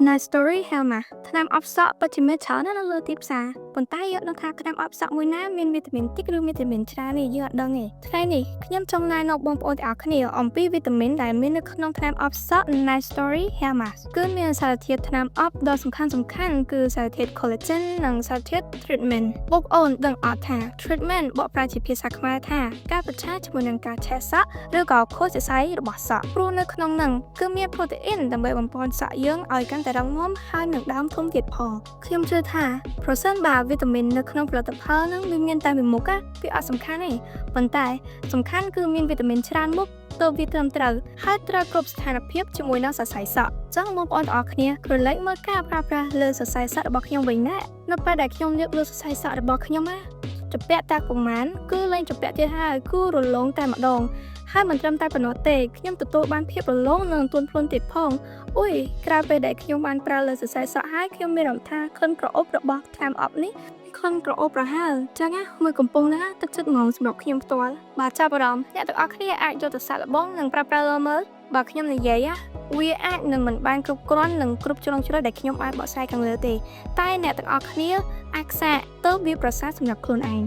Nice story ហៅមកថ្នាំអប់សក់ពិតជាមានច្រើនណាស់នៅលើទីផ្សារប៉ុន្តែយើងដឹងថាថ្នាំអប់សក់មួយណាមានវីតាមីនតិចឬវីតាមីនច្រើននេះយើងអត់ដឹងទេថ្ងៃនេះខ្ញុំចង់ណែនាំបងប្អូនទាំងអស់គ្នាអំពីវីតាមីនដែលមាននៅក្នុងថ្នាំអប់សក់ Nice story ហៅមកគឺមានសារធាតុថ្នាំអប់ដ៏សំខាន់គឺសារធាតុ collagen និងសារធាតុ treatment បងប្អូនដឹងអត់ថា treatment បកប្រែជាភាសាខ្មែរថាការប្រឆាំងជាមួយនឹងការឆេះសក់ឬក៏ខូចសរសៃរបស់សក់ព្រោះនៅក្នុងហ្នឹងគឺមាន protein ដើម្បីបំពន់សក់យើងឲ្យកាន់តែរឹងមាំហើយនឹងដើមធំទៀតផងខ្ញុំជឿថាប្រសិនបើវីតាមីននៅក្នុងផលិតផលហ្នឹងវាមានតែមួយមុខវាអត់សំខាន់ទេប៉ុន្តែសំខាន់គឺមានវីតាមីនច្រើនមុខទៅវាត្រឹមត្រូវហើយត្រូវគ្រប់ស្ថានភាពជាមួយនឹងសរសៃសក់ចឹងបងប្អូនទាំងអស់គ្នាក្រឡេកមើលការប្រើប្រាស់លើសរសៃសក់របស់ខ្ញុំវិញណានៅពេលដែលខ្ញុំលាបលើសរសៃសក់របស់ខ្ញុំជំពាក់តាប្រមាណគឺលែងជំពាក់ទៀតហើយគឺរលោងតែម្ដងហើយមិនត្រឹមតែប៉ុណ្ណោះទេខ្ញុំទទួលបានភាពរលោងនិងទន់ភ្លន់ទៀតផងអូយក្រៅពេលដែលខ្ញុំបានប្រើលើសរសៃសក់ហើយខ្ញុំមានអារម្មណ៍ថាក្លិនក្រអូបរបស់ថ្នាំអប់នេះក្លិនក្រអូបប្រហើរចឹងមួយកំពុងណាទឹកចិត្តហ្មងសម្រាប់ខ្ញុំផ្ទាល់បាទចាប់អារម្មណ៍អ្នកទាំងអស់គ្នាអាចយកទៅសាកល្បងនិងប្រើប្រាស់មើលបើខ្ញុំនិយាយវាអាចនឹងមិនបានគ្រប់គ្រាន់និងគ្រប់ជ្រុងជ្រោយដែលខ្ញុំអាចបកស្រាយខាងលើទេតែអ្នកទាំងអស់គ្នាអាចសាកទៅវាប្រសើរសម្រាប់ខ្លួនឯង